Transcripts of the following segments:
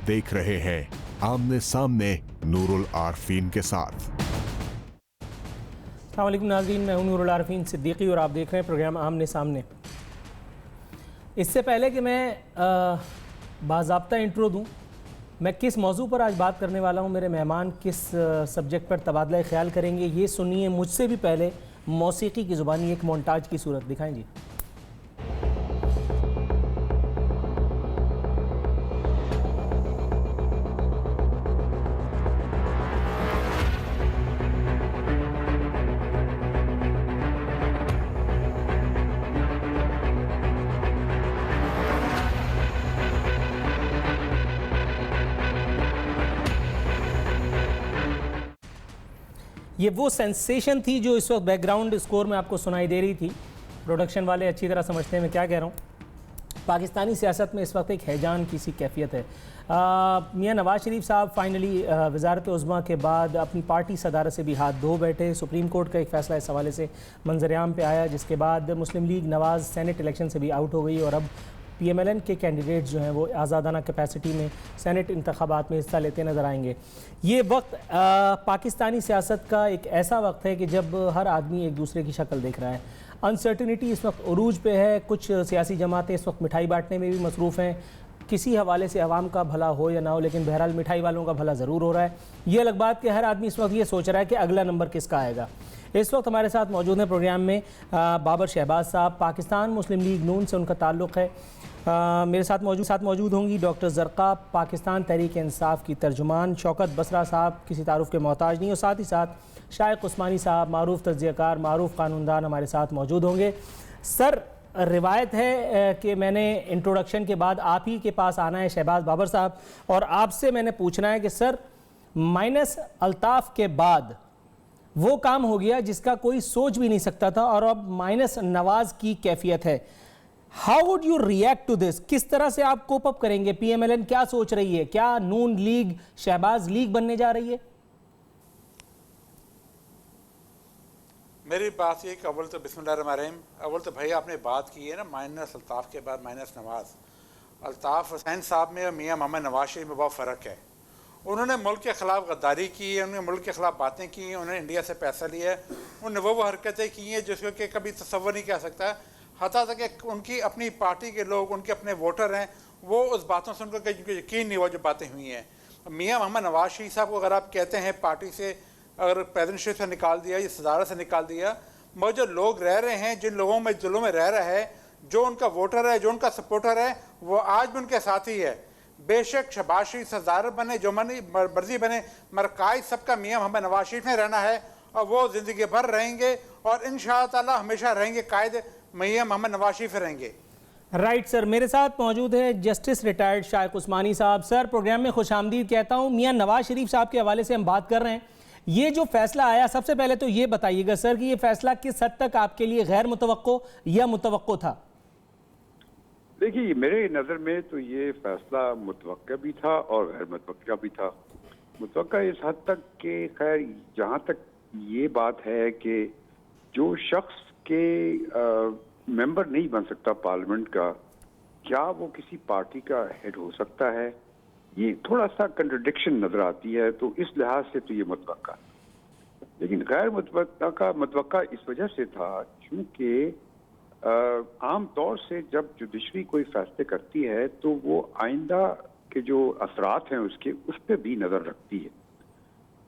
देख रहे हैं आमने सामने नूरुल आरफीन के साथ। अस्सलाम वालेकुम नाज़रीन, मैं हूं नूरुल आरफीन सिद्दीकी और आप देख रहे हैं प्रोग्राम आमने सामने। इससे पहले कि मैं बाज़ाब्ता इंट्रो दूं, मैं किस मौजू पर आज बात करने वाला हूं, मेरे मेहमान किस सब्जेक्ट पर तबादला ख्याल करेंगे, ये सुनिए मुझसे भी पहले मौसीकी की ज़ुबानी एक मोन्टाज की सूरत दिखाएं जी। ये वो सेंसेशन थी जो इस वक्त बैकग्राउंड स्कोर में आपको सुनाई दे रही थी। प्रोडक्शन वाले अच्छी तरह समझते हैं मैं क्या कह रहा हूँ। पाकिस्तानी सियासत में इस वक्त एक हैजान की सी कैफियत है। मियां नवाज शरीफ साहब फाइनली वजारत उज़्मा के बाद अपनी पार्टी सदारत से भी हाथ धो बैठे। सुप्रीम कोर्ट का एक फ़ैसला इस हवाले से मंजर-ए-आम पे आया, जिसके बाद मुस्लिम लीग नवाज़ सेनेट इलेक्शन से भी आउट हो गई और अब PMLN के कैंडिडेट्स जो हैं वो आज़ादाना कैपेसिटी में सेनेट इंतखाबात में हिस्सा लेते नज़र आएंगे। ये वक्त पाकिस्तानी सियासत का एक ऐसा वक्त है कि जब हर आदमी एक दूसरे की शक्ल देख रहा है। अनसर्टिनिटी इस वक्त उरूज पे है। कुछ सियासी जमातें इस वक्त मिठाई बांटने में भी मसरूफ़ हैं। किसी हवाले से अवाम का भला हो या ना हो, लेकिन बहरहाल मिठाई वालों का भला ज़रूर हो रहा है। ये अलग बात कि हर आदमी इस वक्त ये सोच रहा है कि अगला नंबर किसका आएगा। इस वक्त हमारे साथ मौजूद हैं प्रोग्राम में बाबर शहबाज साहब, पाकिस्तान मुस्लिम लीग नून से उनका ताल्लुक़ है। मेरे साथ मौजूद होंगी डॉक्टर ज़रक़ा, पाकिस्तान तहरीक इंसाफ की तर्जुमान। शौकत बसरा साहब किसी तारुफ के मोहताज नहीं, और साथ ही साथ शाइक़ उस्मानी साहब, मारूफ तज्ज़ियाकार, मारूफ कानूनदान हमारे साथ मौजूद होंगे। सर, रिवायत है कि मैंने इंट्रोडक्शन के बाद आप ही के पास आना है शहबाज बाबर साहब, और आपसे मैंने पूछना है कि सर, माइनस अल्ताफ़ के बाद वो काम हो गया जिसका कोई सोच भी नहीं सकता था, और अब माइनस नवाज़ की कैफियत है। How would you react to this? किस तरह से आप कोप अप करेंगे? PMLN क्या सोच रही है? क्या नून लीग शहबाज लीग बनने जा रही है? मेरी बात ये कि अव्वल तो बिस्मिल्लाहिर्रहमानिर्रहीम, अव्वल तो भाई आपने बात की है ना माइनस अल्ताफ़ के बाद माइनस नवाज़। अल्ताफ़ हुसैन साहब में और मियाँ मोहम्मद नवाज शरीफ में बहुत फ़र्क है। उन्होंने मुल्क के ख़िलाफ़ गद्दारी की है, उन्होंने मुल्क के ख़िलाफ़ बातें की हैं, उन्होंने इंडिया से पैसा लिया है, उन्होंने वो हरकतें की हैं जिसको कि कभी तसव्वुर नहीं कर सकता। हत्ता तक कि उनकी अपनी पार्टी के लोग, उनके अपने वोटर हैं, वो उस बातों से उनको यकीन नहीं हुआ जो बातें हुई हैं। मियाँ मोहम्मद नवाज शरीफ साहब को अगर आप कहते हैं पार्टी से अगर प्रेसिडेंटशिप से निकाल दिया या सदारत से निकाल दिया, मगर जो लोग रह रहे हैं, जिन लोगों में दिलों में रह रहा है, जो उनका वोटर है, जो उनका सपोर्टर है, वो आज भी उनके साथी है। बेशक शहबाज शरीफ सदारत बने, जो मर्जी बने, मरकाज सबका मियाँ मोहम्मद नवाज शरीफ में रहना है, और वो ज़िंदगी भर रहेंगे और इंशाअल्लाह ताला हमेशा रहेंगे, कायद मियाँ मोहम्मद नवाज शरीफ रहेंगे। राइट सर, मेरे साथ मौजूद है जस्टिस रिटायर्ड शाइक़ उस्मानी साहब। सर, प्रोग्राम में खुशामदीद कहता हूँ। मियाँ नवाज शरीफ साहब के हवाले से हम बात कर रहे हैं। ये जो फैसला आया, सबसे पहले तो ये बताइएगा सर कि ये फैसला किस हद तक आपके लिए गैर मुतवक्को या मुतवक्को था? देखिए, मेरे नज़र में तो ये फैसला मुतवक्का भी था और गैर मुतवक्का भी था। मुतवक्का इस हद तक कि खैर जहाँ तक ये बात है कि जो शख्स के मेंबर नहीं बन सकता पार्लियामेंट का, क्या वो किसी पार्टी का हेड हो सकता है? ये थोड़ा सा कंट्रडिक्शन नजर आती है, तो इस लिहाज से तो ये मुतवक्का। लेकिन गैर मुतवक्का इस वजह से था क्योंकि आम तौर से जब जुडिशरी कोई फैसले करती है तो वो आइंदा के जो असरात हैं उसके उस पर भी नज़र रखती है।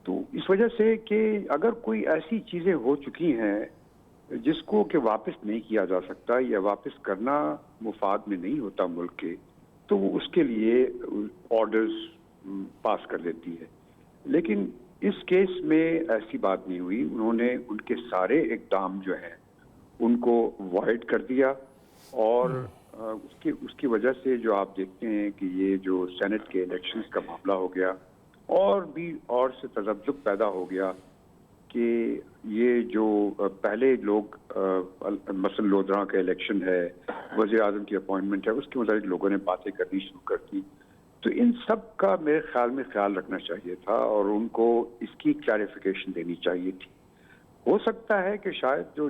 तो इस वजह से कि अगर कोई ऐसी चीज़ें हो चुकी हैं जिसको कि वापस नहीं किया जा सकता या वापस करना मुफाद में नहीं होता मुल्क के, तो वो उसके लिए ऑर्डर्स पास कर देती है। लेकिन इस केस में ऐसी बात नहीं हुई। उन्होंने उनके सारे इक़दाम जो हैं उनको वॉइड कर दिया, और उसकी वजह से जो आप देखते हैं कि ये जो सेनेट के इलेक्शंस का मामला हो गया, और से तजब्जुब पैदा हो गया कि ये जो पहले लोग मसलन लोधरा का इलेक्शन है, वज़ीर आज़म की अपॉइंटमेंट है, उसके मुताबिक लोगों ने बातें करनी शुरू कर दी। तो इन सब का मेरे ख्याल में ख्याल रखना चाहिए था और उनको इसकी क्लैरिफिकेशन देनी चाहिए थी। हो सकता है कि शायद जो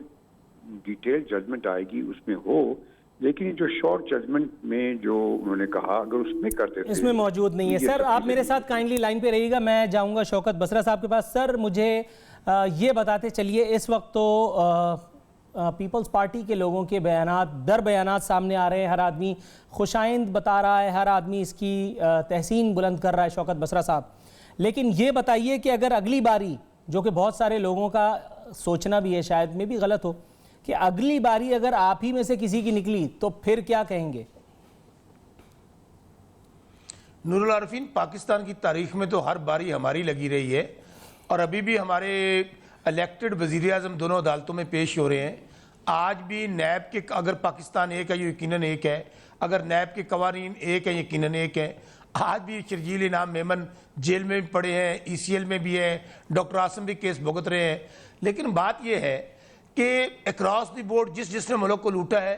डिटेल जजमेंट आएगी उसमें हो लेकिन जो शॉर्ट जजमेंट में जो उन्होंने कहा, अगर उसमें करते थे, इसमें मौजूद नहीं है। ये सर सब आप चीजें मेरे साथ काइंडली लाइन पे रहिएगा, मैं जाऊंगा शौकत बसरा साहब के पास। सर मुझे ये बताते चलिए, इस वक्त तो पीपल्स पार्टी के लोगों के बयानात दर बयानात सामने आ रहे हैं, हर आदमी खुशाइंद बता रहा है, हर आदमी इसकी तहसीन बुलंद कर रहा है शौकत बसरा साहब। लेकिन ये बताइए कि अगर अगली बारी, जो कि बहुत सारे लोगों का सोचना भी है, शायद में भी गलत हो, कि अगली बारी अगर आप ही में से किसी की निकली तो फिर क्या कहेंगे? नूरुल आरफीन, पाकिस्तान की तारीख में तो हर बारी हमारी लगी रही है और अभी भी हमारे इलेक्टेड वज़ीर आज़म दोनों अदालतों में पेश हो रहे हैं। आज भी नैब के, अगर पाकिस्तान एक है यकीनन एक है, अगर नैब के कवानीन एक है यकीनन एक है। आज भी शर्जील इनाम मेमन जेल में भी पड़े हैं, ECL में भी है, डॉक्टर आसम भी केस भुगत रहे हैं। लेकिन बात यह है कि अक्रॉस द बोर्ड जिसने मुल्क को लूटा है,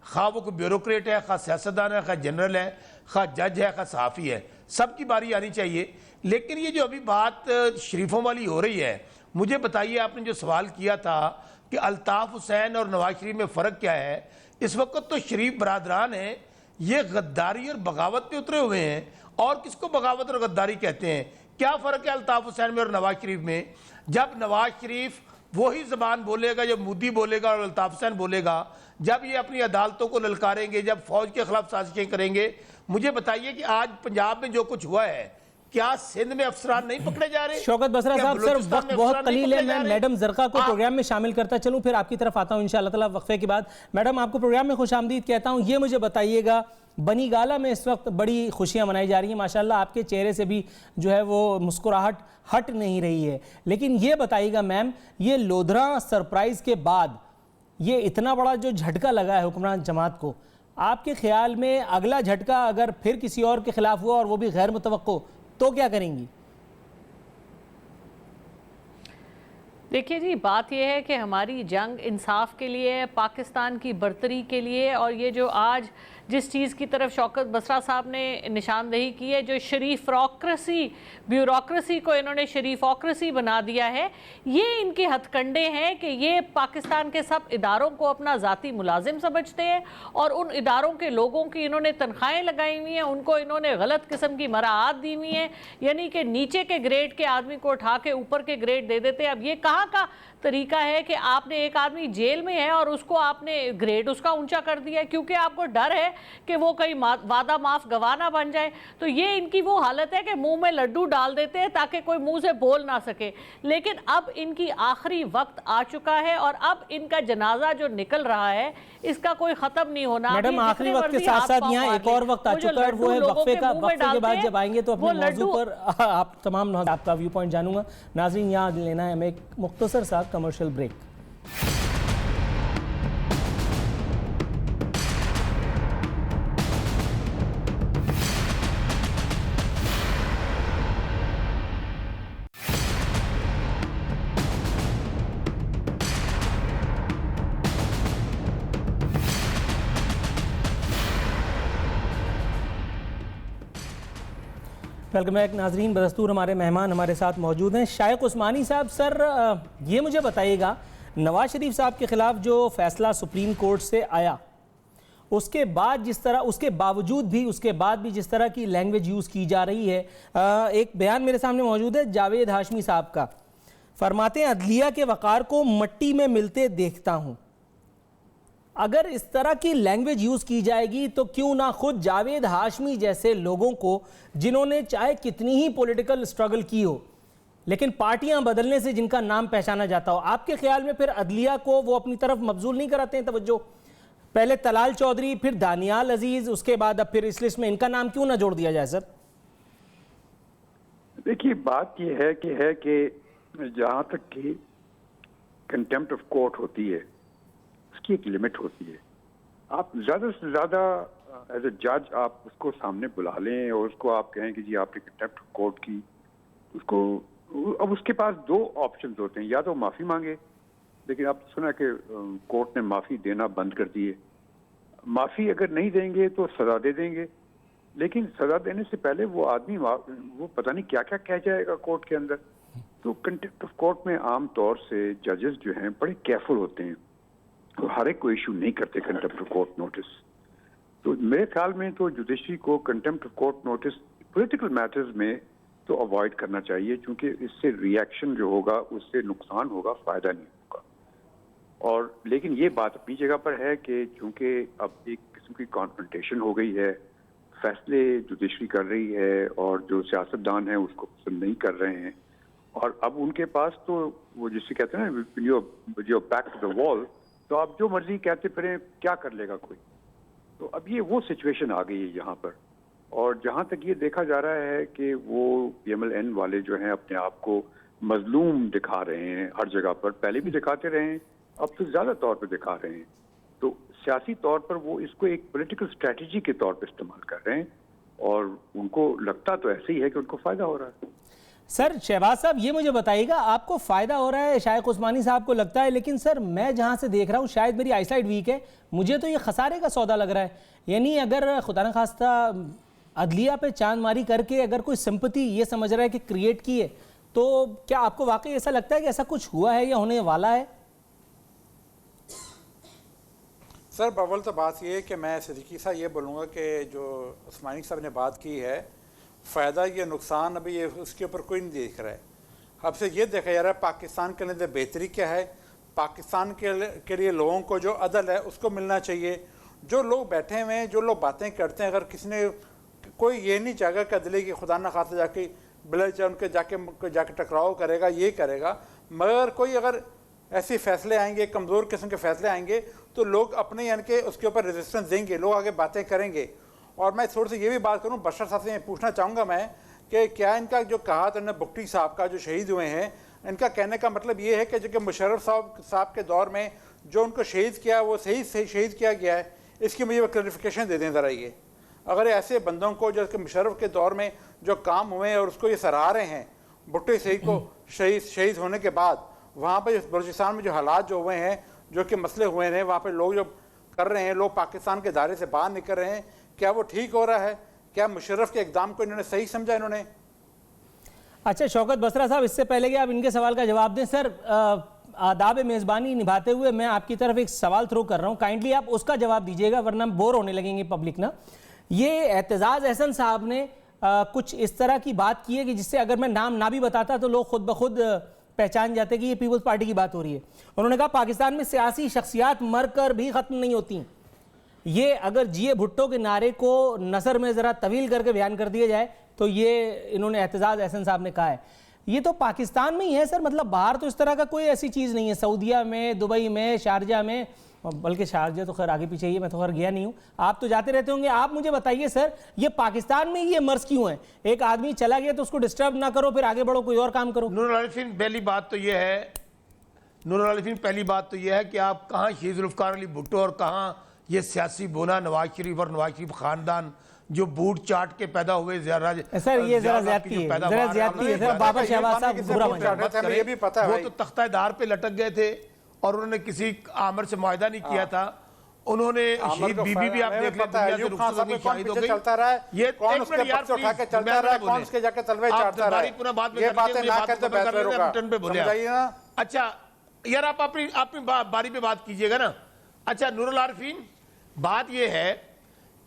खा वो कोई ब्यूरोक्रेट है, खा सियासतदान है, खा जनरल है, खा जज है, खा सहाफ़ी है, सबकी बारी आनी चाहिए। लेकिन ये जो अभी बात शरीफों वाली हो रही है, मुझे बताइए, आपने जो सवाल किया था कि अल्ताफ़ हुसैन और नवाज शरीफ में फ़र्क क्या है, इस वक्त तो शरीफ बरादरान हैं, ये गद्दारी और बगावत पे उतरे हुए हैं। और किसको बगावत और गद्दारी कहते हैं? क्या फ़र्क है अल्ताफ़ हुसैन में और नवाज शरीफ में? जब नवाज शरीफ वही ज़बान बोलेगा जब मोदी बोलेगा और अल्ताफ़ हुसैन बोलेगा, जब ये अपनी अदालतों को ललकारेंगे, जब फौज के खिलाफ साजिशें करेंगे। मुझे बताइए कि आज पंजाब में जो कुछ हुआ है, क्या सिंध में अफसरान नहीं पकड़े जा रहे? शौकत बसरा साहब, सर वक्त बहुत कलील है, मैं मैडम जरका को प्रोग्राम में शामिल करता चलूं, फिर आपकी तरफ आता हूं इंशाअल्लाह ताला वक्फे के बाद। मैडम आपको प्रोग्राम में खुशामदीद कहता हूं। ये मुझे बताइएगा, बनी गाला में इस वक्त बड़ी खुशियां मनाई जा रही हैं, माशाल्लाह आपके चेहरे से भी जो है वो मुस्कुराहट हट नहीं रही है। लेकिन ये बताइएगा मैम, ये लोधरा सरप्राइज के बाद ये इतना बड़ा जो झटका लगा है हुक्मरान जमात को, आपके ख्याल में अगला झटका अगर फिर किसी और के खिलाफ हुआ और वो भी गैर मुतवक्को, तो क्या करेंगी? देखिए जी, बात यह है कि हमारी जंग इंसाफ के लिए, पाकिस्तान की बर्तरी के लिए, और ये जो आज जिस चीज़ की तरफ शौकत बसरा साहब ने निशानदेही की है, जो शरीफोक्रेसी, ब्यूरोक्रेसी को इन्होंने शरीफोक्रेसी बना दिया है, ये इनके हथकंडे हैं कि ये पाकिस्तान के सब इदारों को अपना ज़ाती मुलाजिम समझते हैं और उन इदारों के लोगों की इन्होंने तनख्वाहें लगाई हुई हैं, उनको इन्होंने गलत किस्म की मराआत दी हुई हैं, यानी कि नीचे के ग्रेड के आदमी को उठा के ऊपर के ग्रेड दे देते हैं। अब ये कहाँ का तरीका है कि आपने एक आदमी जेल में है और उसको आपने ग्रेड उसका ऊंचा कर दिया है क्योंकि आपको डर है कि वो कहीं वादा माफ गवाना बन जाए। तो ये इनकी वो हालत है कि मुंह में लड्डू डाल देते हैं ताकि कोई मुंह से बोल ना सके। लेकिन अब इनकी आखिरी वक्त आ चुका है और अब इनका जनाजा जो निकल रहा है इसका कोई खत्म नहीं होना। मैडम आखिरी वक्त के साथ साथ यहाँ एक और वक्त आ चुका है, वो है वक्फे का। वक्फे के बाद जब आएंगे तो अपने मौजू पर आप तमाम आपका व्यू पॉइंट जानूंगा। नाज़रीन, यहाँ लेना है हमें एक मुख्तसर सा कमर्शियल ब्रेक। वेलकम बैक नाजरीन। बदस्तूर हमारे मेहमान हमारे साथ मौजूद हैं। शाइक उस्मानी साहब, सर ये मुझे बताइएगा, नवाज शरीफ साहब के ख़िलाफ़ जो फ़ैसला सुप्रीम कोर्ट से आया, उसके बाद जिस तरह, उसके बावजूद भी, उसके बाद भी जिस तरह की लैंग्वेज यूज़ की जा रही है, एक बयान मेरे सामने मौजूद है जावेद हाशमी साहब का। फरमाते हैं, अदलिया के वक़ार को मट्टी में मिलते देखता हूँ। अगर इस तरह की लैंग्वेज यूज़ की जाएगी तो क्यों ना खुद जावेद हाशमी जैसे लोगों को, जिन्होंने चाहे कितनी ही पॉलिटिकल स्ट्रगल की हो लेकिन पार्टियां बदलने से जिनका नाम पहचाना जाता हो, आपके ख्याल में फिर अदलिया को वो अपनी तरफ मबजूल नहीं कराते हैं तवज्जो? पहले तलाल चौधरी, फिर दानियाल अजीज, उसके बाद अब फिर इस लिस्ट में इनका नाम क्यों ना जोड़ दिया जाए? सर देखिए, बात यह है कि जहाँ तक कि कंटेम्प्ट ऑफ कोर्ट होती है उसकी एक लिमिट होती है। आप ज़्यादा से ज़्यादा एज ए जज आप उसको सामने बुला लें और उसको आप कहें कि जी आपने कंटेम्प्ट ऑफ कोर्ट की, उसको अब उसके पास दो ऑप्शंस होते हैं, या तो माफ़ी मांगे, लेकिन आप सुना कि कोर्ट ने माफ़ी देना बंद कर दी है। माफ़ी अगर नहीं देंगे तो सज़ा दे देंगे, लेकिन सज़ा देने से पहले वो आदमी वो पता नहीं क्या क्या कह जाएगा कोर्ट के अंदर। तो कंटेम्प्ट ऑफ कोर्ट में आम तौर से जजेस जो हैं बड़े केयरफुल होते हैं। हर एक को इशू नहीं करते कंटेम्प्ट ऑफ कोर्ट नोटिस। तो मेरे ख्याल में तो जुडिशरी को contempt of court notice political matters में तो अवॉइड करना चाहिए, क्योंकि इससे रिएक्शन जो होगा उससे नुकसान होगा, फायदा नहीं होगा। और लेकिन ये बात अपनी जगह पर है कि चूंकि अब एक किस्म की कॉन्फ्रंटेशन हो गई है, फैसले जुडिशरी कर रही है और जो सियासतदान हैं उसको पसंद नहीं कर रहे हैं, और अब उनके पास तो वो जिसे कहते हैं ना जो बैक टू द वॉल, तो आप जो मर्जी कहते फिरें, क्या कर लेगा कोई। तो अब ये वो सिचुएशन आ गई है यहाँ पर। और जहाँ तक ये देखा जा रहा है कि वो PMLN वाले जो हैं अपने आप को मजलूम दिखा रहे हैं हर जगह पर, पहले भी दिखाते रहे हैं, अब तो ज़्यादा तौर पर दिखा रहे हैं। तो सियासी तौर पर वो इसको एक पॉलिटिकल स्ट्रेटजी के तौर पर इस्तेमाल कर रहे हैं, और उनको लगता तो ऐसे ही है कि उनको फ़ायदा हो रहा है। सर शहबाज साहब, ये मुझे बताइएगा, आपको फ़ायदा हो रहा है, शायद उस्मानी साहब को लगता है, लेकिन सर मैं जहाँ से देख रहा हूँ, शायद मेरी आईसाइट वीक है, मुझे तो ये खसारे का सौदा लग रहा है। यानी अगर खुदा न खास्ता अदलिया पे चांद मारी करके अगर कोई सिंपैथी ये समझ रहा है कि क्रिएट की है, तो क्या आपको वाकई ऐसा लगता है कि ऐसा कुछ हुआ है या होने वाला है? सर अव्वल तो बात ये है कि मैं सिद्दीकी साहब ये बोलूँगा कि जो उस्मानी साहब ने बात की है, फ़ायदा या नुकसान अभी ये उसके ऊपर कोई नहीं देख रहा है। अब से ये देखा जा रहा है पाकिस्तान के लिए बेहतरी क्या है, पाकिस्तान के लिए लोगों को जो अदल है उसको मिलना चाहिए। जो लोग बैठे हुए हैं, जो लोग बातें करते हैं, अगर किसी ने कोई ये नहीं चाहेगा कि अदले की खुदा न खासा जाके बिलच उनके जाके टकराव करेगा, ये करेगा, मगर कोई अगर ऐसे फैसले आएंगे, कमज़ोर किस्म के फैसले आएंगे, तो लोग अपने यानी कि उसके ऊपर रेजिस्टेंस देंगे, लोग आगे बातें करेंगे। और मैं थोड़ी सी ये भी बात करूं, बशर साहब से पूछना चाहूँगा मैं कि क्या इनका जो कहा था बुगटी साहब का जो शहीद हुए हैं, इनका कहने का मतलब ये है कि जो कि मुशर्रफ साहब के दौर में जो उनको शहीद किया वो सही शहीद किया गया है? इसकी मुझे क्लैरिफिकेशन दे दें ज़रा। ये अगर ऐसे बंदों को जो कि मुशर्रफ के दौर में जो काम हुए हैं और उसको ये सराह रहे हैं, भुट्टो सईद को शहीद होने के बाद वहाँ पर बलूचिस्तान में जो हालात जो हुए हैं, जो कि मसले हुए हैं, वहाँ पर लोग जो कर रहे हैं, लोग पाकिस्तान के दायरे से बाहर निकल रहे हैं, क्या वो ठीक हो रहा है? क्या मुशर्रफ के इक़दाम को इन्होंने सही समझा इन्होंने? अच्छा शौकत बसरा साहब, इससे पहले कि आप इनके सवाल का जवाब दें, सर आदाब मेज़बानी निभाते हुए मैं आपकी तरफ एक सवाल थ्रो कर रहा हूँ, काइंडली आप उसका जवाब दीजिएगा, वरना बोर होने लगेंगे पब्लिक ना। ये एतजाज़ अहसन साहब ने कुछ इस तरह की बात की है कि जिससे अगर मैं नाम ना भी बताता तो लोग खुद ब खुद पहचान जाते कि ये पीपल्स पार्टी की बात हो रही है। उन्होंने कहा पाकिस्तान में सियासी शख्सियात मर कर भी ख़त्म नहीं होती। ये अगर जिए भुट्टो के नारे को नसर में ज़रा तवील करके बयान कर दिया जाए तो ये इन्होंने एतजाज़ अहसन साहब ने कहा है। ये तो पाकिस्तान में ही है सर, मतलब बाहर तो इस तरह का कोई ऐसी चीज़ नहीं है। सऊदिया में, दुबई में, शारजा में, बल्कि शारजा तो खैर आगे पीछे ही है, मैं तो खैर गया नहीं हूँ, आप तो जाते रहते होंगे। आप मुझे बताइए सर, ये पाकिस्तान में ही ये मर्ज क्यों है? एक आदमी चला गया तो उसको डिस्टर्ब ना करो, फिर आगे बढ़ो, कोई और काम करो। नूरुल आरिफीन, पहली बात तो ये है, नूरुल आरिफीन पहली बात तो ये है कि आप कहाँ शहीद जुल्फ़िकार अली भुट्टो और कहाँ ये सियासी बोना नवाज शरीफ और नवाज शरीफ खानदान जो बूट चाट के पैदा हुए सर, ये जरा ज्यादती है, जरा ज्यादती है सर। बाबर शहबाज साहब बुरा मत करें, ये भी पता है वो तो तख्तादार पे लटक गए थे और उन्होंने किसी आमिर से मुआहदा नहीं किया था। उन्होंने शहीद बीबी भी आप देख लेते हैं, रुखसत होगी, शहीद हो गई। चलता रहा है, ये कौन उसके पर्चे उठा के चलता रहा है, कौन उसके जाके तलवे चाटता रहा है, ये बातें ना करते बेहतर होगा, समझाइए ना। अच्छा यार, आप अपनी बारी पे बात कीजिएगा ना। अच्छा नूरुल आरिफीन, बात ये है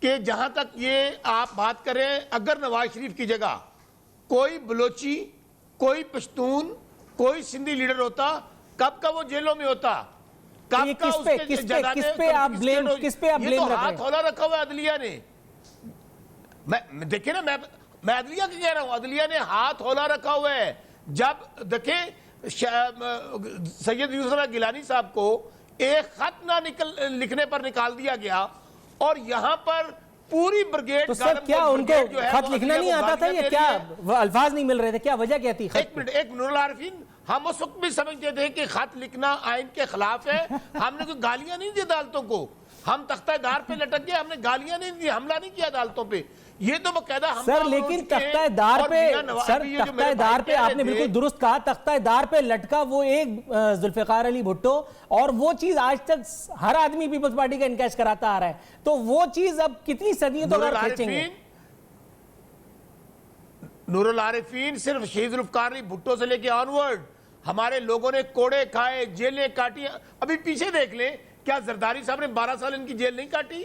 कि जहां तक ये आप बात करें, अगर नवाज शरीफ की जगह कोई बलोची, कोई पश्तून, कोई सिंधी लीडर होता, कब का वो जेलों में होता। कब का किस पे आप ब्लेम हाथ हौला रखा हुआ अदलिया ने। मैं देखिए ना, मैं अदलिया की कह रहा हूं, अदलिया ने हाथ हौला रखा हुआ है। जब देखे सैयद यूसुफ गिलानी साहब को एक खत ना लिखने पर निकाल दिया गया और यहां पर पूरी ब्रिगेड। तो सर क्या उनको खत लिखना नहीं आता था या क्या अल्फाज नहीं मिल रहे थे, क्या वजह क्या थी? एक मिनट, एक नूरुल आरिफीन, हम उस वक्त भी समझते थे कि खत लिखना आइन के खिलाफ है। हमने कोई गालियां नहीं दी अदालतों को, हम तख्तादार पे लटक गए, हमने गालियां नहीं दी, हमला नहीं किया अदालतों पे। ये तो बकायदा सर, लेकिन तख्तादार पे, सर तख्तादार पे आपने बिल्कुल दुरुस्त कहा, तख्तादार पे लटका वो एक जुल्फ़िकार अली भुट्टो, और वो चीज आज तक हर आदमी पीपल्स पार्टी का इनकैश कराता आ रहा है। तो वो चीज अब कितनी सदियों तक खींचेंगे? नूरुल आरिफीन, सिर्फ शहीद जुल्फ़िकार अली भुट्टो से लेके ऑनवर्ड हमारे लोगों ने कोड़े खाए, जेलें काटी। अभी पीछे देख ले क्या जरदारी साहब ने 12 साल इनकी जेल नहीं काटी?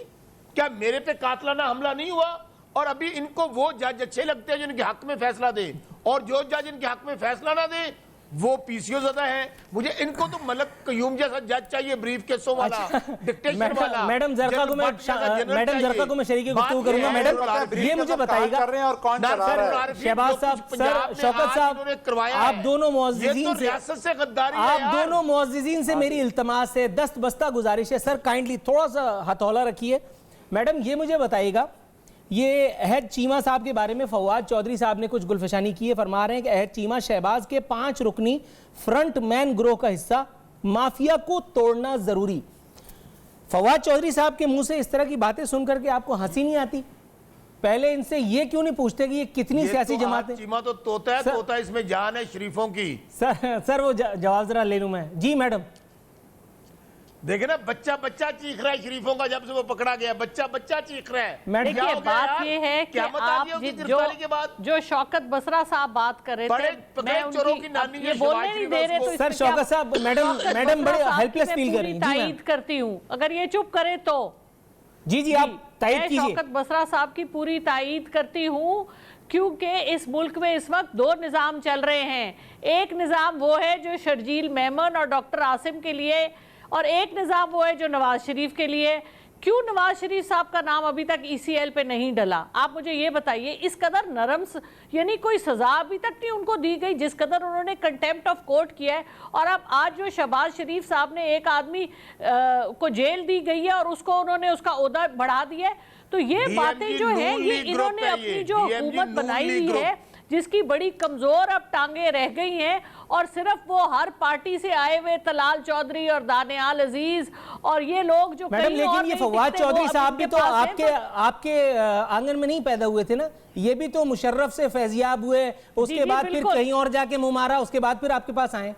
क्या मेरे पे कातलाना हमला नहीं हुआ? और अभी इनको वो जज अच्छे लगते हैं जो इनके हक में फैसला दे, और जो जज इनके हक में फैसला ना दे वो पीसीओ ज़्यादा है। मुझे इनको तो मलक कयूम जैसा जज चाहिए, ब्रीफ केसों वाला, डिक्टेशन वाला। मैडम जरका को मैं शरीक गुफ्तगू करूंगा। मैडम ये मुझे बताइएगा, शहबाज साहब, सर शौकत साहब, आप दोनों मुअज़्ज़िज़ीन से मेरी इल्तमास है, दस्त बस्ता गुजारिश है, सर काइंडली थोड़ा सा हथौला रखिए। मैडम ये मुझे बताइएगा, ये अहद चीमा साहब के बारे में फवाद चौधरी साहब ने कुछ गुलफशानी की है। फरमा रहे हैं कि अहद चीमा शहबाज के 5 रुकनी फ्रंट मैन ग्रोह का हिस्सा, माफिया को तोड़ना जरूरी। फवाद चौधरी साहब के मुंह से इस तरह की बातें सुनकर के आपको हंसी नहीं आती? पहले इनसे ये क्यों नहीं पूछते कि ये कितनी सियासी जमात है? चीमा तो तोता है, तोता इसमें जान है शरीफों की। सर वो जवाब जरा ले लूं मैं। जी मैडम। देखे ना, बच्चा बच्चा चीख रहा है शरीफों का, जब से वो पकड़ा गया बच्चा बच्चा चीख रहा है। देखिए बात ये है कि आप जो शौकत बसरा साहब बात कर रहे थे, मैं उनकी ये बोलने नहीं दे रहे, तो सर शौकत साहब, मैडम बड़े हेल्पलेस फील कर रही हैं। तायीद करती हूँ, अगर ये चुप करे तो। जी आप तायीद कीजिए। शौकत बसरा साहब की पूरी तायीद करती हूँ, क्योंकि इस मुल्क में इस वक्त 2 निज़ाम चल रहे हैं। एक निज़ाम वो है जो शर्जील मेमन और डॉक्टर आसिम के लिए, और एक निज़ाम वो है जो नवाज शरीफ के लिए। क्यों नवाज शरीफ साहब का नाम अभी तक ECL पे नहीं डला? आप मुझे ये बताइए। इस कदर नरम, यानी कोई सजा अभी तक नहीं उनको दी गई, जिस कदर उन्होंने कंटेम्प्ट ऑफ कोर्ट किया है। और अब आज जो शहबाज शरीफ साहब ने एक आदमी को जेल दी गई है और उसको उन्होंने उसका ओहदा बढ़ा दिया है, तो ये बातें जो है ये इन्होंने अपनी जो हुकूमत बनाई हुई है, जिसकी बड़ी कमजोर अब टांगे रह गई हैं, और सिर्फ वो हर पार्टी से आए हुए तलाल चौधरी और दानियाल अजीज और ये लोग जो मैडम, लेकिन ये फवाद चौधरी साहब भी तो आपके आंगन में नहीं पैदा हुए थे ना? ये भी तो मुशर्रफ से फैजियाब हुए, उसके बाद फिर कहीं और जाके मुंह मारा, उसके बाद फिर आपके पास आए।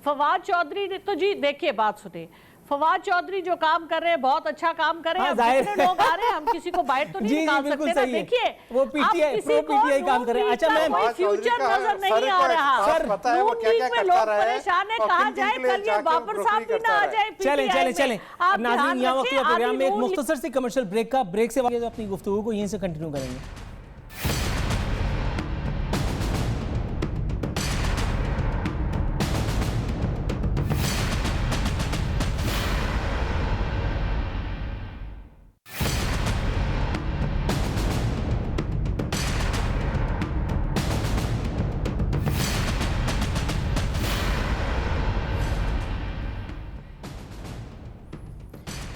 फवाद चौधरी ने तो, जी देखिए बात सुने, फवाद चौधरी जो काम कर रहे हैं बहुत अच्छा काम कर रहे हैं। कितने लोग आ रहे हैं, हम किसी को बाहर तो नहीं निकाल सकते ना। देखिए वो पीटीआई काम कर रहे हैं। अच्छा मैम, फ्यूचर नजर नहीं आ रहा। सर नून लीग में लोग परेशान है, कहा जाए कल ये बाबर साहब भी ना आ जाए। चलें नाज़रीन, यहाँ वक्त प्रोग्राम में एक मुख्तसर सी कमर्शियल ब्रेक का ब्रेक से अपनी गुफ्तगू को यहीं से कंटिन्यू करेंगे।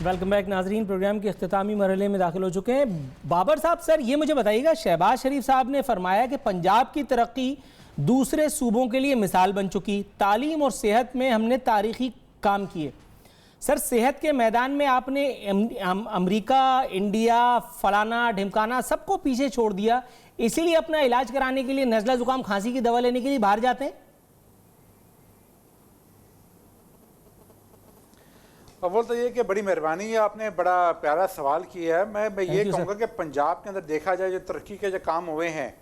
वेलकम बैक नाजरीन, प्रोग्राम के अख्तामी मरहले में दाखिल हो चुके हैं। बाबर साहब, सर ये मुझे बताइएगा, शहबाज शरीफ साहब ने फरमाया कि पंजाब की तरक्की दूसरे सूबों के लिए मिसाल बन चुकी, तालीम और सेहत में हमने तारीखी काम किए। सर सेहत के मैदान में आपने अमेरिका, इंडिया, फलाना ढिमकाना सबको पीछे छोड़ दिया, इसीलिए अपना इलाज कराने के लिए, नज़ला जुकाम खांसी की दवा लेने के लिए बाहर जाते हैं। अव्वल तो ये कि बड़ी मेहरबानी है, आपने बड़ा प्यारा सवाल किया है। मैं ये कहूँगा कि पंजाब के अंदर देखा जाए जो तरक्की के जो काम हुए हैं,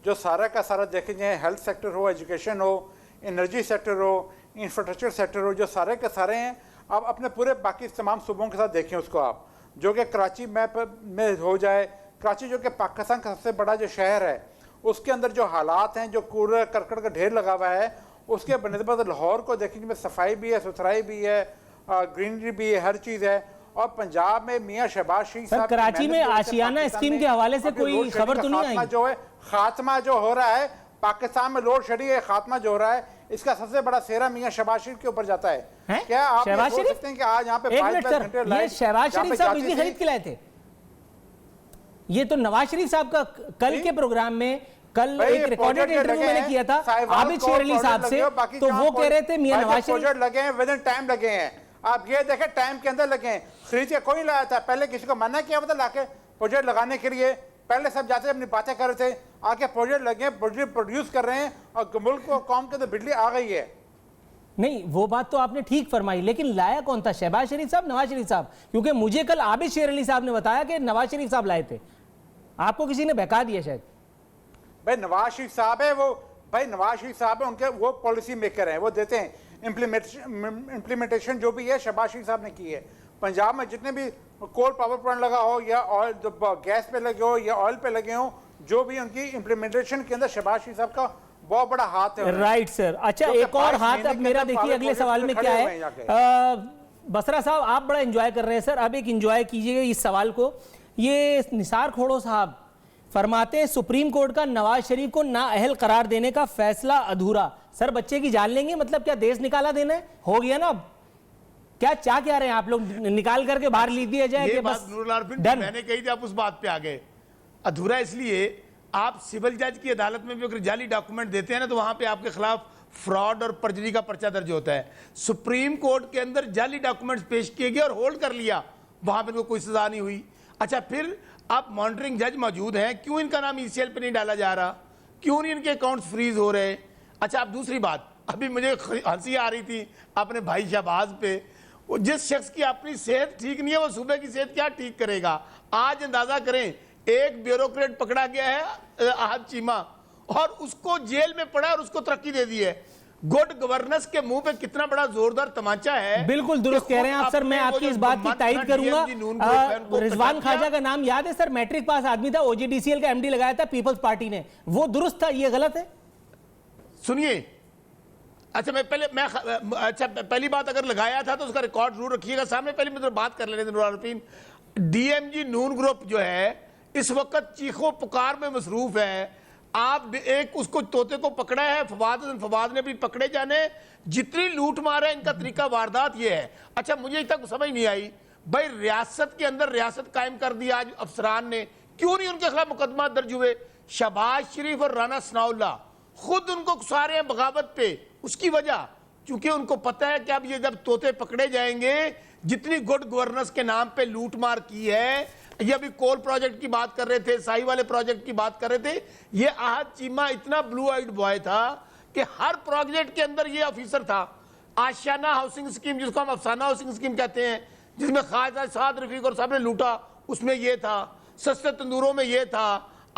जो सारा का सारा देखे जाए, हेल्थ सेक्टर हो, एजुकेशन हो, एनर्जी सेक्टर हो, इंफ्रास्ट्रक्चर सेक्टर हो, जो सारे के सारे हैं, आप अपने पूरे बाकी तमाम सूबों के साथ देखें उसको आप, जो कि कराची में हो जाए, कराची जो कि पाकिस्तान का सबसे बड़ा जो शहर है, उसके अंदर जो हालात हैं, जो कूड़ा करकट का ढेर लगा हुआ है, उसके बनस्बत लाहौर को देखें जिसमें सफाई भी है, सुथराई भी है, ग्रीनरी भी है, हर चीज़ है। और पंजाब में मियां शहबाज शरीफ साहब कराची में आशियाना स्कीम के हवाले से कोई खबर तो नहीं आई? जो है खात्मा जो हो रहा है पाकिस्तान में, लोड शेडिंग है, खात्मा जो हो रहा है, इसका सबसे बड़ा सेहरा मियां शहबाज शरीफ के ऊपर जाता है। क्या आप सोच सकते हैं कि आज यहाँ पे 5 घंटे लाइट शहबाज शरीफ साहब बिजली खरीद के लाए थे? ये तो नवाज शरीफ साहब का कल के प्रोग्राम में, कल एक रिकॉर्डेड इंटरव्यू मैंने किया था आबिद शेर अली साहब से, तो वो कह रहे थे मियां नवाज शरीफ लगे हैं, विद इन टाइम लगे हैं। आप ये देखें टाइम के अंदर लगे हैं, खरीद के कोई लाया था, पहले किसी को मना किया मतलब लाके प्रोजेक्ट लगाने के लिए, पहले सब जाते अपनी बातें कर रहे थे, आके प्रोजेक्ट लगे, प्रोजेक्ट प्रोड्यूस कर रहे हैं और मुल्क को कौम के तो बिजली आ गई है। नहीं वो बात तो आपने ठीक फरमाई, लेकिन लाया कौन था, शहबाज शरीफ साहब, नवाज शरीफ साहब? क्योंकि मुझे कल आबिद शेर अली साहब ने बताया कि नवाज शरीफ साहब लाए थे, आपको किसी ने बहका दिया शायद। भाई नवाज शरीफ साहब है वो, भाई नवाज शरीफ साहब है, उनके वो पॉलिसी मेकर हैं, वो देते हैं। इम्प्लीमेंटेशन जो भी है शहबाज शरीफ साहब ने की है। पंजाब में जितने भी कोल पावर प्लांट लगा हो या ऑयल गैस पे लगे हो या ऑयल पे लगे हो, जो भी उनकी इम्प्लीमेंटेशन के अंदर शहबाज शरीफ साहब का बहुत बड़ा हाथ है। Right sir. अच्छा, एक और हाथ अब मेरा देखिए अगले सवाल में क्या है। बसरा साहब आप बड़ा एंजॉय कर रहे हैं सर, अब एक एंजॉय कीजिएगा इस सवाल को। ये निसार खोड़ो साहब फरमाते हैं सुप्रीम कोर्ट का नवाज शरीफ को नाअहल करार देने का फैसला अधूरा। सर बच्चे की जान लेंगे, मतलब क्या देश निकाला देना है? हो गया ना अब? क्या चाह क्या रहे हैं आप लोग, निकाल करके बाहर लिख दिया जाए? ये बात नूरुल आरफीन मैंने कही थी, आप उस बात पे आ गए। अधूरा इसलिए आप सिविल जज की अदालत में भी अगर जाली डॉक्यूमेंट देते हैं ना, तो वहां पे आपके खिलाफ फ्रॉड और परजरी का पर्चा दर्ज होता है। सुप्रीम कोर्ट के अंदर जाली डॉक्यूमेंट्स पेश किए गए और होल्ड कर लिया, वहां पर इनको कोई सजा नहीं हुई। अच्छा, फिर आप मॉनिटरिंग जज मौजूद हैं, क्यों इनका नाम ईसीएल पे नहीं डाला जा रहा? क्यों नहीं इनके अकाउंट्स फ्रीज हो रहे? अच्छा, अब दूसरी बात, अभी मुझे हंसी आ रही थी अपने भाई शहबाज पे। वो जिस शख्स की अपनी सेहत ठीक नहीं है, वो सूबे की सेहत क्या ठीक करेगा? आज अंदाजा करें, एक ब्यूरोक्रेट पकड़ा गया है आहद चीमा, और उसको जेल में पड़ा और उसको तरक्की दे दी है। गुड गवर्नेंस के मुंह पे कितना बड़ा जोरदार तमाचा है। बिल्कुल दुरुस्त कह रहे हैं आप सर, मैं आपकी इस बात की तायद करूंगा। रिजवान ख्वाजा का नाम याद है सर? मैट्रिक पास आदमी था, ओजीडीसीएल का एमडी लगाया था पीपल्स पार्टी ने, वो दुरुस्त था, ये गलत है? सुनिए, अच्छा पहली बात अगर लगाया था तो उसका रिकॉर्ड जरूर रखिएगा सामने। पहले मैं तो बात कर लेने दें। डीएमजी नून ग्रुप जो है इस वक्त चीखों पुकार में मसरूफ है। आप एक उसको तोते को पकड़ा है, फवाद ने भी पकड़े जाने। जितनी लूट मार है इनका तरीका वारदात ये है। अच्छा, मुझे तक समझ नहीं आई भाई, रियासत के अंदर रियासत कायम कर दी आज अफसरान ने, क्यों नहीं उनके खिलाफ मुकदमा दर्ज हुए? शहबाज शरीफ और राना सनाउल्लाह खुद उनको उकसा रहे हैं बगावत पे। उसकी वजह क्योंकि उनको पता है कि अब ये जब तोते पकड़े जाएंगे, जितनी गुड गवर्नेंस के नाम पे लूट मार की है, ये अभी कोल प्रोजेक्ट की बात कर रहे थे, साई वाले प्रोजेक्ट की बात कर रहे थे, ये आहद चीमा इतना ब्लू आइड बॉय था कि हर प्रोजेक्ट के अंदर ये ऑफिसर था। आशियाना हाउसिंग स्कीम, जिसको हम अफसाना हाउसिंग स्कीम कहते हैं, जिसमें ख्वाजा साद रफीक और साहब ने लूटा, उसमें ये था। सस्ते तंदूरों में ये था,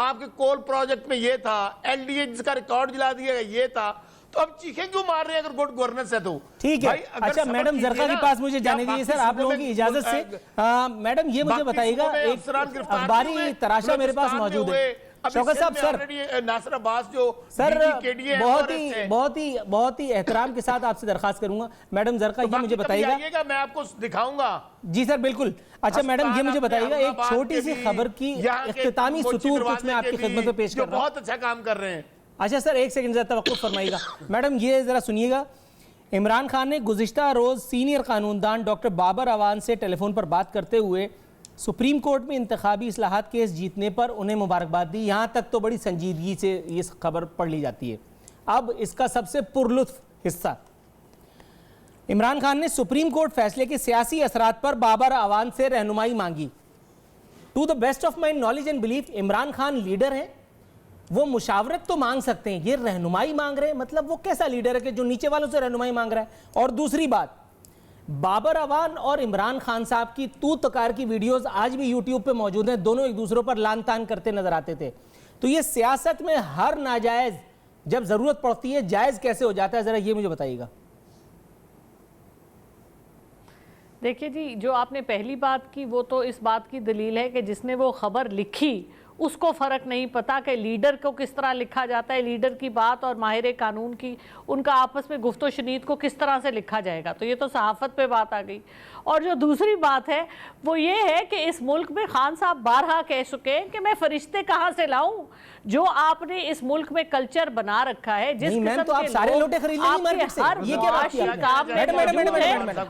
आपके कोल प्रोजेक्ट में ये था, एलडीए जिसका रिकॉर्ड जला दिया ये था। तो अब चीखें क्यों मार रहे हैं अगर गुड गवर्नेंस है तो? ठीक है। अच्छा, मैडम जरका के पास मुझे जाने दीजिए सर, आप लोगों की इजाजत से। मैडम ये मुझे बताइएगा, एक अखबारी तराशा मेरे पास मौजूद है। शौकत साहब सर, नासिर अब्बास जो सर बहुत ही एहतराम के साथ आपसे दरखास्त करूंगा। मैडम जरका ये मुझे बताइएगा, मैं आपको दिखाऊंगा। जी सर बिल्कुल। अच्छा मैडम ये मुझे बताइएगा, एक छोटी सी खबर की इख्तितामी सुतूर कुछ मैं आपकी खिदमत में पेश कर रहा हूं। बहुत अच्छा काम कर रहे हैं। अच्छा सर, एक सेकंड जरा तवक्कुफ फरमाइएगा। मैडम ये जरा सुनिएगा, इमरान खान ने गुज़िश्ता रोज सीनियर कानूनदान डॉक्टर बाबर अवान से टेलीफोन पर बात करते हुए सुप्रीम कोर्ट में इंतखाबी इस्लाहात केस जीतने पर उन्हें मुबारकबाद दी। यहाँ तक तो बड़ी संजीदगी से ये खबर पढ़ ली जाती है। अब इसका सबसे पुरलुत्फ हिस्सा, इमरान खान ने सुप्रीम कोर्ट फैसले के सियासी असरात पर बाबर अवान से रहनुमाई मांगी। To the best of my knowledge and belief, Imran Khan leader हैं, वो मुशावरत तो मांग सकते हैं, ये रहनुमाई मांग रहे हैं, मतलब वो कैसा लीडर है कि जो नीचे वालों से रहनुमाई मांग रहा है? और दूसरी बात, बाबर अवान और इमरान खान साहब की तू तकार की वीडियोस आज भी यूट्यूब पे मौजूद हैं, दोनों एक दूसरों पर लान तान करते नजर आते थे। तो ये सियासत में हर नाजायज जब जरूरत पड़ती है जायज कैसे हो जाता है, जरा ये मुझे बताइएगा। देखिए जी, जो आपने पहली बात की वो तो इस बात की दलील है कि जिसने वो खबर लिखी उसको फ़र्क नहीं पता कि लीडर को किस तरह लिखा जाता है, लीडर की बात और माहिर कानून की उनका आपस में गुफ्तो शनीद को किस तरह से लिखा जाएगा। तो ये तो सहाफ़त पे बात आ गई। और जो दूसरी बात है वो ये है कि इस मुल्क में खान साहब बारहा कह चुके हैं कि मैं फरिश्ते कहाँ से लाऊं, जो आपने इस मुल्क में कल्चर बना रखा है, जिस किस्म तो आप सारे लोटे खरीद लेंगे मार्केट से, ये क्या बात है?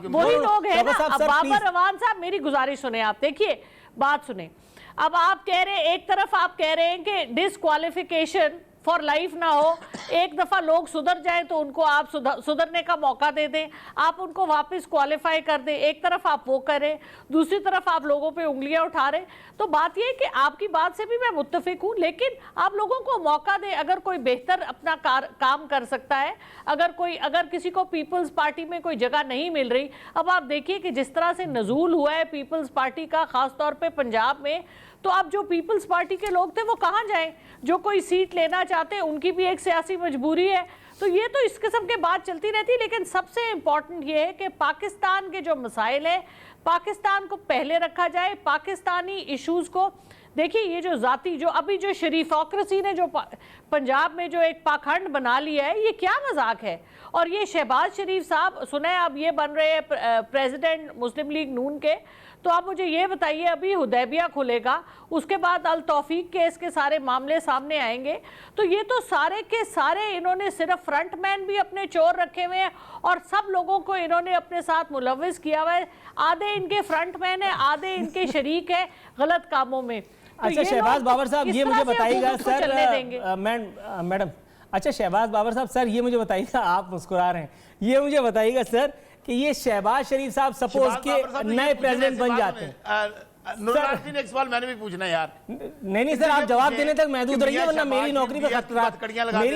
वही लोग हैं ना। अब बाबर अवान साहब, मेरी गुजारिश सुने, आप देखिए बात सुने। अब आप कह रहे हैं, एक तरफ आप कह रहे हैं कि डिसक्वालिफिकेशन फॉर लाइफ ना हो, एक दफ़ा लोग सुधर जाएं तो उनको आप सुधरने का मौका दे दें, आप उनको वापस क्वालिफाई कर दें। एक तरफ आप वो करें, दूसरी तरफ आप लोगों पे उंगलियां उठा रहे। तो बात ये है कि आपकी बात से भी मैं मुत्तफिक हूँ, लेकिन आप लोगों को मौका दें। अगर कोई बेहतर अपना काम कर सकता है, अगर किसी को पीपल्स पार्टी में कोई जगह नहीं मिल रही, अब आप देखिए कि जिस तरह से नजूल हुआ है पीपल्स पार्टी का, खास तौर पे पंजाब में, तो अब जो पीपल्स पार्टी के लोग थे वो कहाँ जाएं? जो कोई सीट लेना चाहते हैं, उनकी भी एक सियासी सियासी मजबूरी है। तो ये तो इस किस्म के बात चलती रहती है, लेकिन सबसे इम्पॉर्टेंट ये है कि पाकिस्तान के जो मसाइल हैं, पाकिस्तान को पहले रखा जाए, पाकिस्तानी इश्यूज़ को देखिए। ये जो ज़ाती जो अभी जो शरीफोक्रेसी ने जो पंजाब में जो एक पाखंड बना लिया है, ये क्या मजाक है। और ये शहबाज शरीफ साहब सुने अब ये बन रहे हैं प्रेसिडेंट मुस्लिम लीग नून के, तो आप मुझे ये बताइए अभी हुदैबिया खुलेगा, उसके बाद अल तौफीक केस के सारे मामले सामने आएंगे, तो ये तो सारे के सारे इन्होंने सिर्फ फ्रंटमैन भी अपने चोर रखे हुए हैं और सब लोगों को इन्होंने अपने साथ मुलविस किया हुआ है। आधे इनके फ्रंटमैन है, आधे इनके शरीक है गलत कामों में। तो अच्छा शहबाज बाबर साहब ये मुझे बताइएगा सर, मैडम अच्छा शहबाज बाबर साहब सर ये मुझे बताइएगा, आप मुस्कुरा रहे हैं, ये मुझे बताइएगा सर कि ये शहबाज शरीफ साहब सपोज के नए प्रेसिडेंट बन जाते हैं। नूरुल एक सवाल मैंने भी पूछना है यार। नहीं सर आप जवाब देने तक महदूद रहिए, वरना मेरी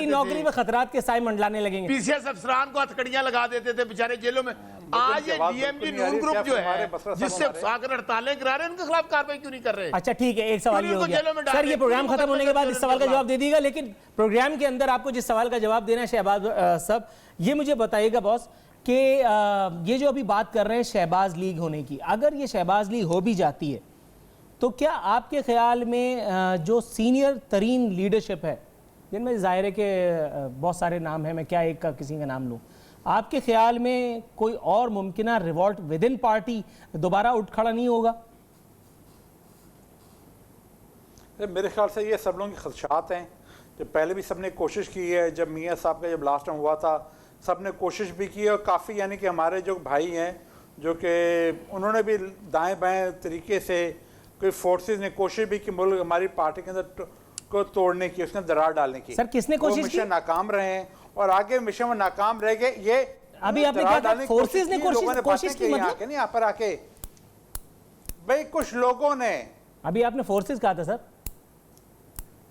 नौकरी पे खतरात के साए मंडलाने लगेंगे। पीसीएस अफसरान को हथकड़ियां लगा देते थे बेचारे जेलों में। आज ये डीएमजी नून ग्रुप जो है जिससे सागर हड़तालें करा रहे हैं, उनके खिलाफ कार्रवाई क्यों नहीं कर रहे? अच्छा ठीक है, एक सवाल ये हो गया सर, ये प्रोग्राम खत्म होने के बाद इस सवाल का जवाब दे दीजिएगा, लेकिन प्रोग्राम के अंदर आपको जिस सवाल का जवाब देना है शहबाज साहब, ये मुझे बताइएगा बॉस कि ये जो अभी बात कर रहे हैं शहबाज लीग होने की, अगर ये शहबाज लीग हो भी जाती है तो क्या आपके ख्याल में जो सीनियर तरीन लीडरशिप है, जिनमें ज़ाहिर है कि बहुत सारे नाम हैं, मैं क्या एक का किसी का नाम लूँ, आपके ख्याल में कोई और मुमकिन रिवॉल्ट विद इन पार्टी दोबारा उठ खड़ा नहीं होगा? मेरे ख्याल से ये सब लोगों के खदशात हैं। जो पहले भी सबने कोशिश की है, जब मियाँ साहब का जब लास्ट टाइम हुआ था सब ने कोशिश भी की, और काफ़ी यानी कि हमारे जो भाई हैं जो कि उन्होंने भी दाएं बाएं तरीके से कोई फोर्सेस ने कोशिश भी की मुल्क हमारी पार्टी के अंदर को तोड़ने की, उसने दरार डालने की। सर किसने कोशिश की? मिशन नाकाम रहे हैं और आगे मिशन में नाकाम रह गए। ये अभी आपने कहा फोर्सेस ने कोशिश की, मतलब नहीं यहाँ पर आके भाई कुछ लोगों ने, अभी आपने फोर्सेस कहा था सर।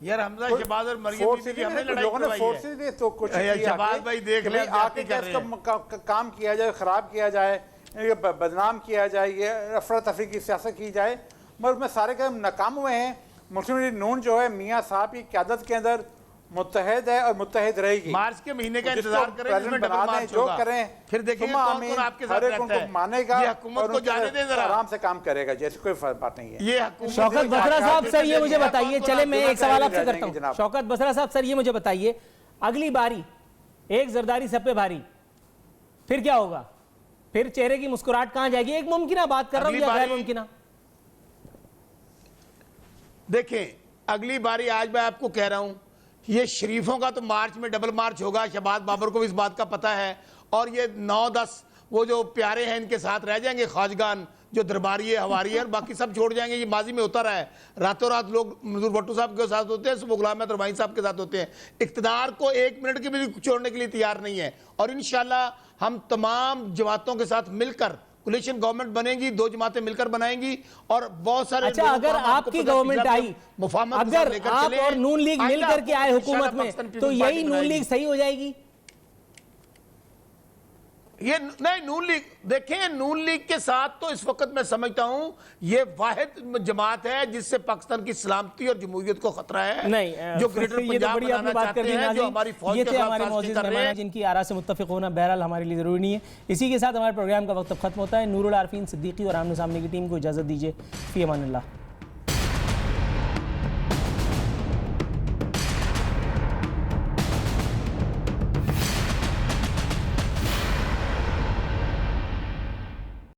यार हमजा शहबाज और मरियम बीबी की हमने लड़ाई लोगों ने फोर्सेस ने तो कुछ शहबाज भाई देख ले आके काम किया जाए, खराब किया जाए, बदनाम किया जाए, ये अफरा तफरी की सियासत की जाए, मगर उसमें सारे कदम नाकाम हुए हैं। मुस्लिम लीग नून जो है मियाँ साहब की क़यादत के अंदर मुत्तहिद है और मुत्तहिद रहेगी। मार्च के महीने का इंतजार करें, जिसमें डबल मार्च जो होगा, करें फिर देखेंगे कौन कौन आपके साथ रहता है। मानेगा ये हुकूमत को जाने दें जरा, आराम से काम करेगा, जैसे कोई बात नहीं है। ये शौकत बसरा साहब सर ये मुझे बताइए, चले मैं एक सवाल आपसे करता हूँ। शौकत बसरा साहब सर ये मुझे बताइए, अगली बारी एक जरदारी सब पे भारी, फिर क्या होगा? फिर चेहरे की मुस्कुराहट कहां जाएगी? एक मुमकिन बात कर रहा हूं या गैर मुमकिन? देखें अगली बारी आज मैं आपको कह रहा हूं, ये शरीफों का तो मार्च में डबल मार्च होगा, शहबाज बाबर को भी इस बात का पता है, और ये 9-10 वो जो प्यारे हैं इनके साथ रह जाएंगे, ख्वाजगान जो दरबारी है हवारी है, और बाकी सब छोड़ जाएंगे। ये माजी में होता रहा है, रातों रात लोग मंजूर भट्टो साहब के साथ होते हैं, सुबह गुलाम रवाई साहब के साथ होते हैं, इक़्तिदार को 1 मिनट की भी छोड़ने के लिए तैयार नहीं है। और इंशाल्लाह हम तमाम जमातों के साथ मिलकर कोलिशन गवर्नमेंट बनेगी, 2 जमातें मिलकर बनाएंगी और बहुत सारे। अच्छा अगर आपकी गवर्नमेंट आई, अगर आप और नून लीग मिल करके आए हुकूमत में, तो यही नून लीग सही हो जाएगी? ये नहीं, नून लीग देखें, नून लीग के साथ तो इस वक्त मैं समझता हूं ये वाहिद जमात है जिससे पाकिस्तान की सलामती और जमहूरियत को खतरा है। नहीं जो ग्रेटर पंजाब बनाना चाहते हैं, जो हमारी फौज के हमारे मौजूद मेहमान जिनकी आरा से मुत्तफिक होना बहरहाल हमारे लिए जरूरी नहीं है। इसी के साथ हमारे प्रोग्राम का वक्त खत्म होता है। नूरुल आरफीन सिद्दीकी और आमने सामने की टीम को इजाजत दीजिए। फी अमान अल्लाह।